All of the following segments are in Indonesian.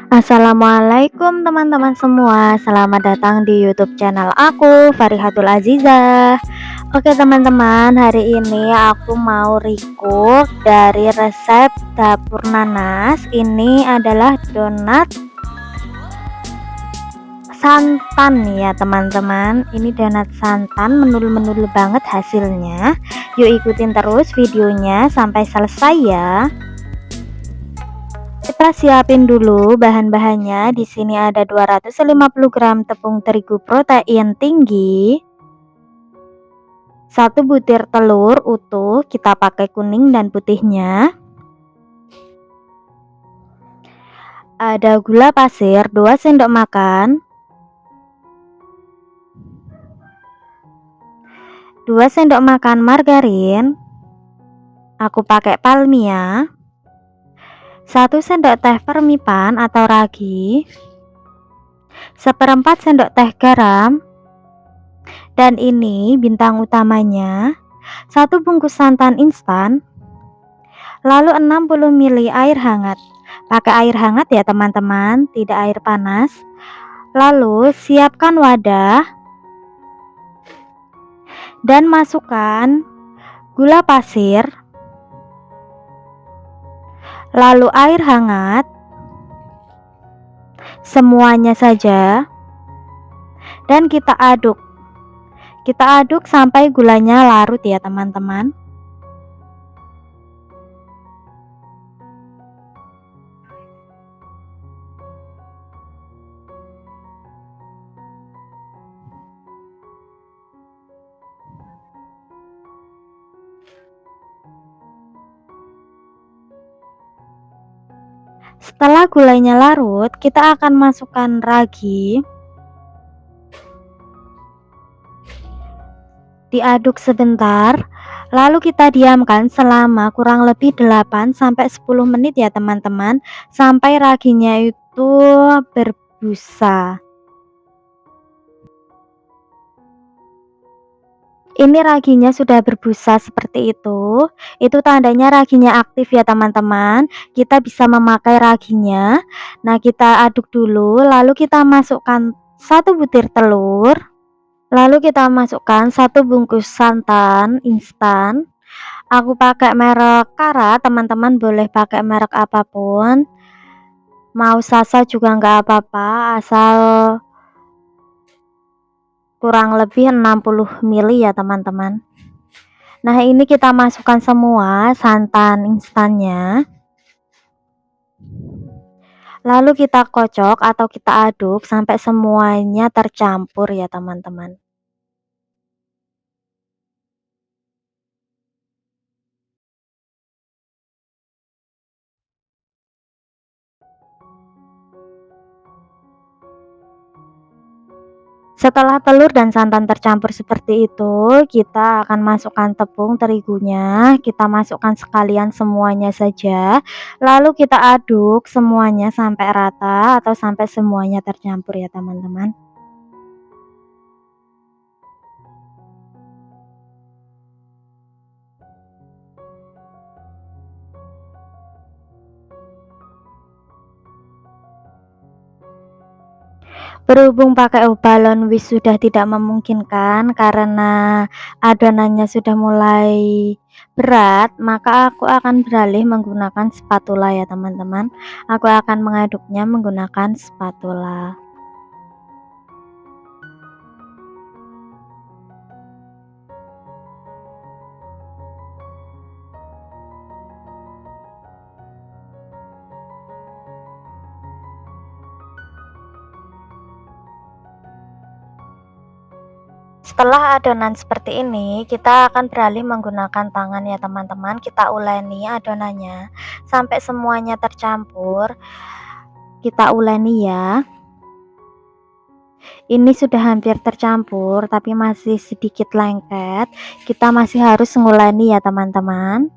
Assalamualaikum teman-teman semua, selamat datang di YouTube channel aku, Farihatul Azizah. Oke teman-teman, hari ini aku mau record dari resep dapur Nanas. Ini adalah donat santan ya teman-teman. Ini donat santan, menul-menul banget hasilnya. Yuk ikutin terus videonya sampai selesai ya. Kita siapin dulu bahan-bahannya. Di sini ada 250 gram tepung terigu protein tinggi, 1 butir telur utuh, kita pakai kuning dan putihnya. Ada gula pasir 2 sendok makan, 2 sendok makan margarin, aku pakai palmia, 1 sendok teh permipan atau ragi, 1/4 sendok teh garam, dan ini bintang utamanya 1 bungkus santan instan, lalu 60 ml air hangat. Pakai air hangat ya teman-teman, tidak air panas. Lalu siapkan wadah dan masukkan gula pasir, lalu air hangat, semuanya saja, dan kita aduk. Kita aduk sampai gulanya larut ya teman-teman. Setelah gulanya larut, kita akan masukkan ragi. Diaduk sebentar, lalu kita diamkan selama kurang lebih 8-10 menit ya teman-teman, sampai raginya itu berbusa. Ini raginya sudah berbusa seperti itu tandanya raginya aktif ya teman-teman. Kita bisa memakai raginya. Nah, kita aduk dulu, lalu kita masukkan 1 butir telur, lalu kita masukkan 1 bungkus santan instan. Aku pakai merek Kara, teman-teman boleh pakai merek apapun. Mau Sasa juga nggak apa-apa, asal kurang lebih 60 ml ya teman-teman. Nah, ini kita masukkan semua santan instannya. Lalu kita kocok atau kita aduk sampai semuanya tercampur ya teman-teman. Setelah telur dan santan tercampur seperti itu, kita akan masukkan tepung terigunya, kita masukkan sekalian semuanya saja, lalu kita aduk semuanya sampai rata atau sampai semuanya tercampur ya teman-teman. Berhubung pakai balon whisk sudah tidak memungkinkan karena adonannya sudah mulai berat, maka aku akan beralih menggunakan spatula ya teman-teman. Aku akan mengaduknya menggunakan spatula. Setelah adonan seperti ini, kita akan beralih menggunakan tangan ya teman-teman. Kita uleni adonannya sampai semuanya tercampur. Kita uleni ya. Ini sudah hampir tercampur tapi masih sedikit lengket. Kita masih harus nguleni ya teman-teman.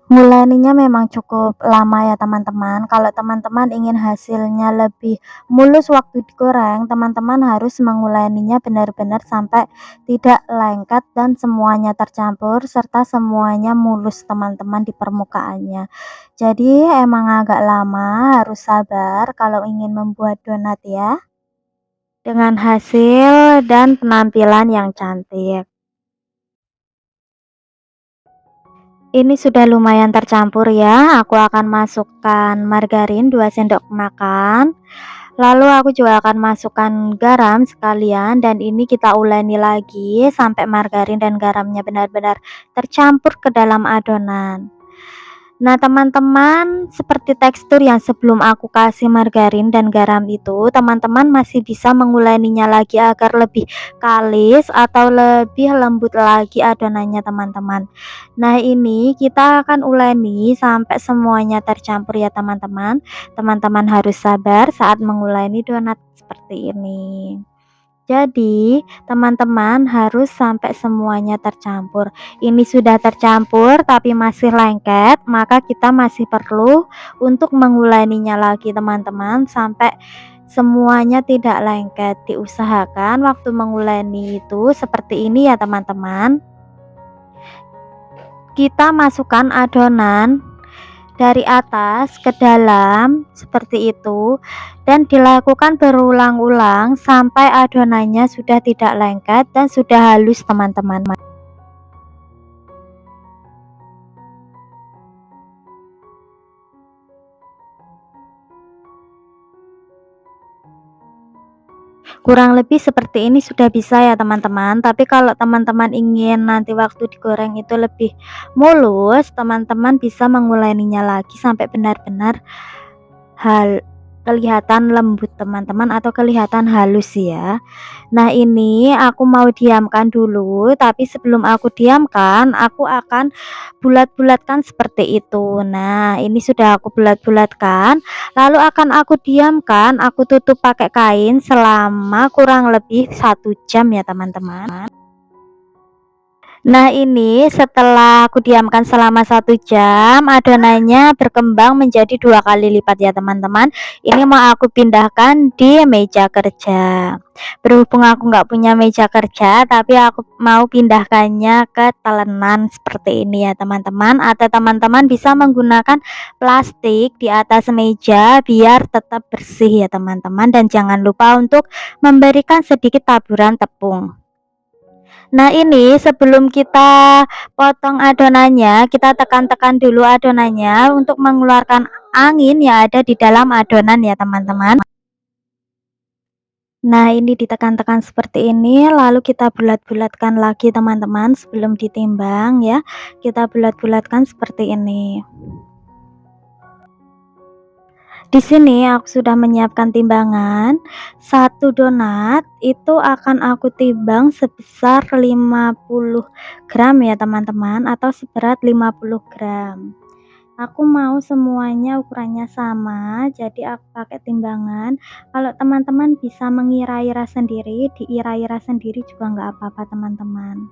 Nguleninya memang cukup lama ya teman-teman. Kalau teman-teman ingin hasilnya lebih mulus waktu digoreng, teman-teman harus menguleninya benar-benar sampai tidak lengket dan semuanya tercampur serta semuanya mulus teman-teman di permukaannya. Jadi emang agak lama, harus sabar kalau ingin membuat donat ya. Dengan hasil dan penampilan yang cantik. Ini sudah lumayan tercampur ya, aku akan masukkan margarin 2 sendok makan, lalu aku juga akan masukkan garam sekalian dan ini kita uleni lagi sampai margarin dan garamnya benar-benar tercampur ke dalam adonan. Nah, teman-teman, seperti tekstur yang sebelum aku kasih margarin dan garam itu, teman-teman masih bisa menguleninya lagi agar lebih kalis atau lebih lembut lagi adonannya, teman-teman. Nah, ini kita akan uleni sampai semuanya tercampur ya, teman-teman. Teman-teman harus sabar saat menguleni donat seperti ini. Jadi, teman-teman harus sampai semuanya tercampur. Ini sudah tercampur tapi masih lengket, maka kita masih perlu untuk menguleninya lagi, teman-teman, sampai semuanya tidak lengket. Diusahakan waktu menguleni itu seperti ini ya, teman-teman. Kita masukkan adonan dari atas ke dalam seperti itu dan dilakukan berulang-ulang sampai adonannya sudah tidak lengket dan sudah halus, teman-teman. Kurang lebih seperti ini sudah bisa ya, teman-teman. Tapi kalau teman-teman ingin nanti waktu digoreng itu lebih mulus, teman-teman bisa menguleninya lagi sampai benar-benar hal kelihatan lembut, teman-teman, atau kelihatan halus ya. Nah, ini aku mau diamkan dulu, tapi sebelum aku diamkan, aku akan bulat-bulatkan seperti itu. Nah, ini sudah aku bulat-bulatkan, lalu akan aku diamkan, aku tutup pakai kain selama kurang lebih 1 jam ya, teman-teman. Nah, ini setelah aku diamkan selama 1 jam, adonannya berkembang menjadi 2 kali lipat ya, teman-teman. Ini mau aku pindahkan di meja kerja. Berhubung aku nggak punya meja kerja, tapi aku mau pindahkannya ke telenan seperti ini ya, teman-teman. Atau teman-teman bisa menggunakan plastik di atas meja biar tetap bersih ya, teman-teman. Dan jangan lupa untuk memberikan sedikit taburan tepung. Nah, ini sebelum kita potong adonannya, kita tekan-tekan dulu adonannya untuk mengeluarkan angin yang ada di dalam adonan ya, teman-teman. Nah, ini ditekan-tekan seperti ini, lalu kita bulat-bulatkan lagi, teman-teman, sebelum ditimbang ya. Kita bulat-bulatkan seperti ini. Di sini aku sudah menyiapkan timbangan. 1 donat itu akan aku timbang sebesar 50 gram ya, teman-teman, atau seberat 50 gram. Aku mau semuanya ukurannya sama, jadi aku pakai timbangan. Kalau teman-teman bisa mengira-ira sendiri, diira-ira sendiri juga nggak apa-apa, teman-teman.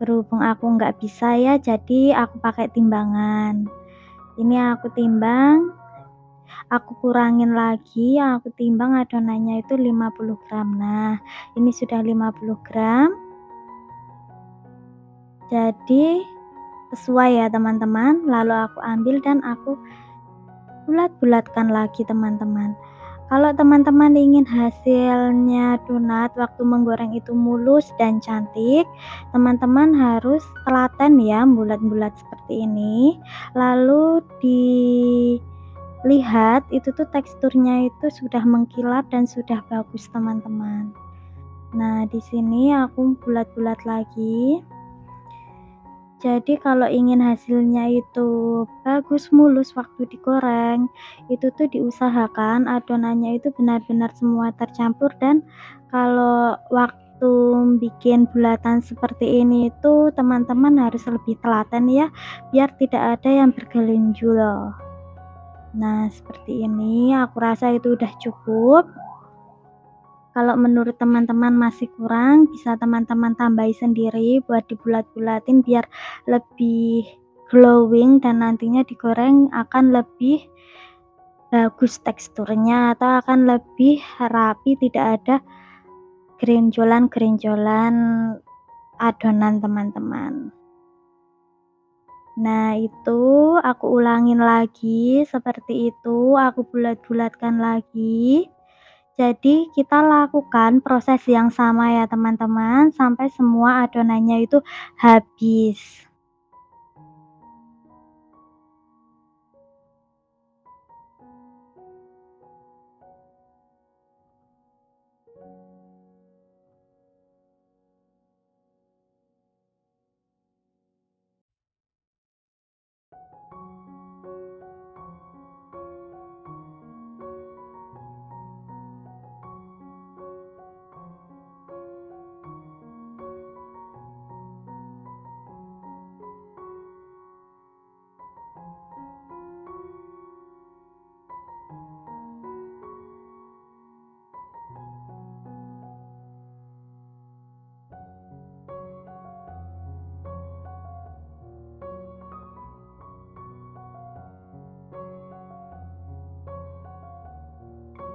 Berhubung aku nggak bisa ya, jadi aku pakai timbangan. Ini aku timbang, aku kurangin lagi, yang aku timbang adonannya itu 50 gram. Nah, ini sudah 50 gram. Jadi sesuai ya, teman-teman. Lalu aku ambil dan aku bulat-bulatkan lagi, teman-teman. Kalau teman-teman ingin hasilnya donat waktu menggoreng itu mulus dan cantik, teman-teman harus telaten ya, bulat-bulat seperti ini. Lalu dilihat itu tuh teksturnya itu sudah mengkilap dan sudah bagus, teman-teman. Nah, di sini aku bulat-bulat lagi. Jadi kalau ingin hasilnya itu bagus mulus waktu digoreng, itu tuh diusahakan adonannya itu benar-benar semua tercampur, dan kalau waktu bikin bulatan seperti ini itu teman-teman harus lebih telaten ya, biar tidak ada yang bergelunjul. Nah, seperti ini aku rasa itu udah cukup. Kalau menurut teman-teman masih kurang, bisa teman-teman tambahi sendiri buat dibulat-bulatin biar lebih glowing dan nantinya digoreng akan lebih bagus teksturnya atau akan lebih rapi, tidak ada grenjolan-grenjolan adonan teman-teman. Nah, itu aku ulangin lagi seperti itu, aku bulat-bulatkan lagi. Jadi kita lakukan proses yang sama ya teman-teman, sampai semua adonannya itu habis.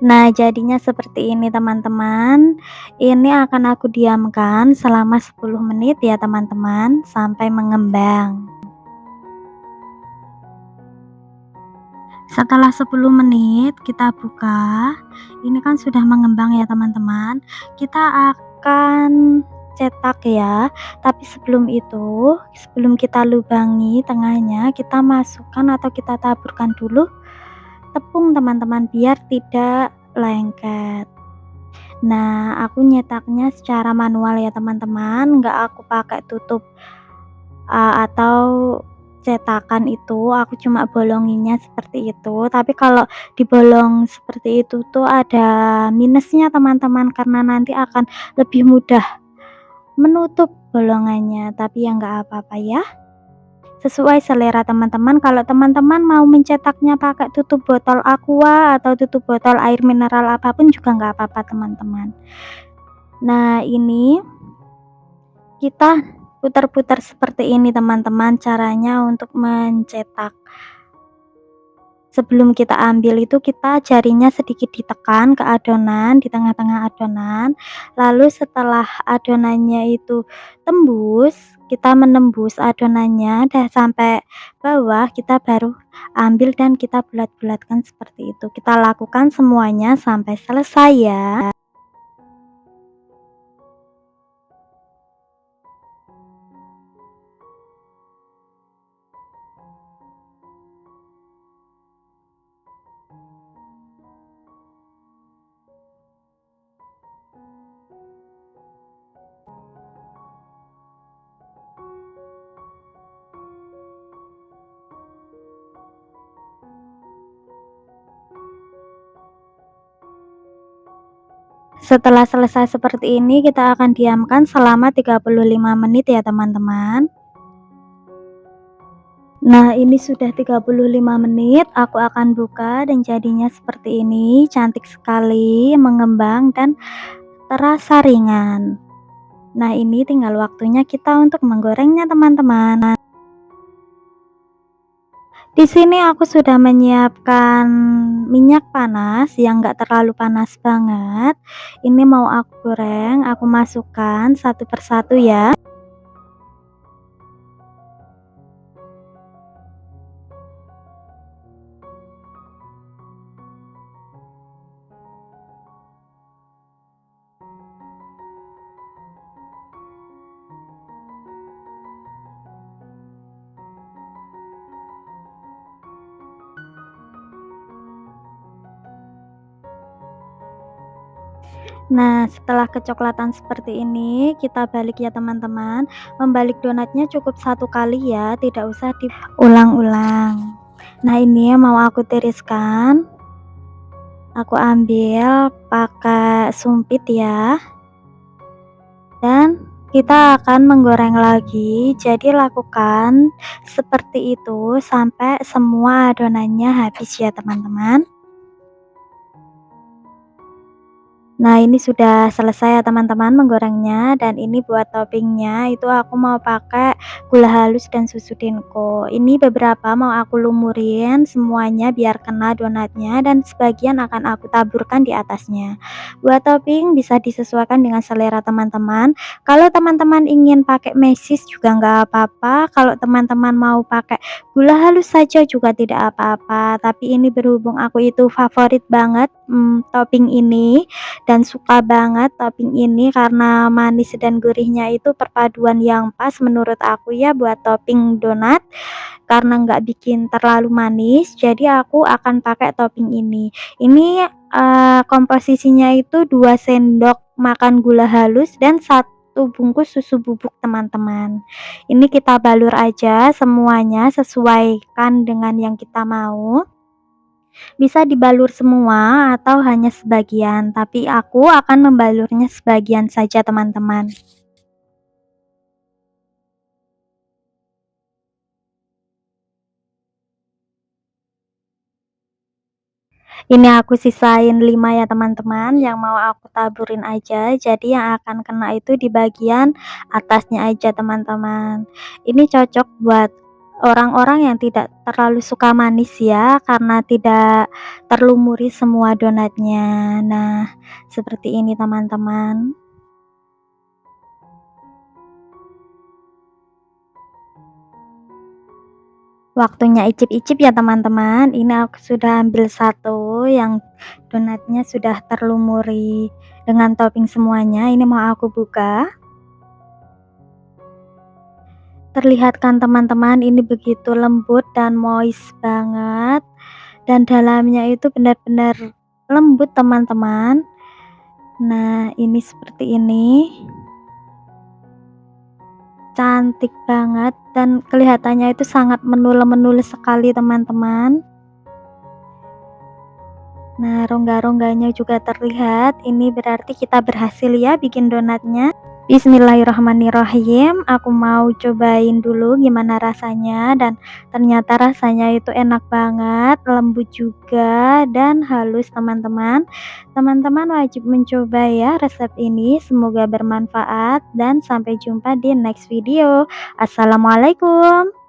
Nah, jadinya seperti ini teman-teman. Ini akan aku diamkan selama 10 menit ya teman-teman, sampai mengembang. Setelah 10 menit kita buka, ini kan sudah mengembang ya teman-teman. Kita akan cetak ya, tapi sebelum itu, sebelum kita lubangi tengahnya, kita masukkan atau kita taburkan dulu tepung teman-teman, biar tidak lengket. Nah, aku nyetaknya secara manual ya teman-teman, nggak aku pakai tutup atau cetakan itu, aku cuma bolonginnya seperti itu. Tapi kalau dibolong seperti itu tuh ada minusnya teman-teman, karena nanti akan lebih mudah menutup bolongannya, tapi ya nggak apa-apa ya, sesuai selera teman-teman. Kalau teman-teman mau mencetaknya pakai tutup botol aqua atau tutup botol air mineral apapun juga nggak apa-apa teman-teman. Nah, ini kita putar-putar seperti ini teman-teman caranya untuk mencetak. Sebelum kita ambil itu kita jarinya sedikit ditekan ke adonan, di tengah-tengah adonan. Lalu setelah adonannya itu tembus, kita menembus adonannya dah sampai bawah, kita baru ambil dan kita bulat-bulatkan seperti itu. Kita lakukan semuanya sampai selesai ya. Setelah selesai seperti ini, kita akan diamkan selama 35 menit ya teman-teman. Nah, ini sudah 35 menit, aku akan buka dan jadinya seperti ini, cantik sekali, mengembang dan terasa ringan. Nah, ini tinggal waktunya kita untuk menggorengnya teman-teman. Di sini aku sudah menyiapkan minyak panas yang enggak terlalu panas banget. Ini mau aku goreng, aku masukkan satu persatu ya. Nah, setelah kecoklatan seperti ini, kita balik ya teman-teman. Membalik donatnya cukup satu kali ya, tidak usah diulang-ulang. Nah, ini mau aku tiriskan. Aku ambil pakai sumpit ya. Dan kita akan menggoreng lagi. Jadi lakukan seperti itu sampai semua adonannya habis ya teman-teman. Nah, ini sudah selesai ya teman-teman menggorengnya, dan ini buat toppingnya itu aku mau pakai gula halus dan susu Denko. Ini beberapa mau aku lumurin semuanya biar kena donatnya, dan sebagian akan aku taburkan di atasnya. Buat topping bisa disesuaikan dengan selera teman-teman. Kalau teman-teman ingin pakai mesis juga nggak apa-apa, kalau teman-teman mau pakai gula halus saja juga tidak apa-apa. Tapi ini berhubung aku itu favorit banget topping ini, dan suka banget topping ini karena manis dan gurihnya itu perpaduan yang pas menurut aku ya buat topping donat, karena nggak bikin terlalu manis jadi aku akan pakai topping ini. Ini, komposisinya itu 2 sendok makan gula halus dan 1 bungkus susu bubuk teman-teman. Ini kita balur aja semuanya sesuaikan dengan yang kita mau. Bisa dibalur semua atau hanya sebagian, tapi aku akan membalurnya sebagian saja teman-teman. Ini aku sisain 5 ya teman-teman, yang mau aku taburin aja, jadi yang akan kena itu di bagian atasnya aja teman-teman. Ini cocok buat orang-orang yang tidak terlalu suka manis ya, karena tidak terlumuri semua donatnya. Nah, seperti ini teman-teman. Waktunya icip-icip ya teman-teman. Ini aku sudah ambil satu yang donatnya sudah terlumuri dengan topping semuanya. Ini mau aku buka. Terlihat kan teman-teman, ini begitu lembut dan moist banget, dan dalamnya itu benar-benar lembut teman-teman. Nah, ini seperti ini. Cantik banget dan kelihatannya itu sangat menul-menul sekali teman-teman. Nah, rongga-rongganya juga terlihat, ini berarti kita berhasil ya bikin donatnya. Bismillahirrahmanirrahim, aku mau cobain dulu gimana rasanya, dan ternyata rasanya itu enak banget, lembut juga dan halus teman-teman. Teman-teman wajib mencoba ya resep ini, semoga bermanfaat dan sampai jumpa di next video. Assalamualaikum.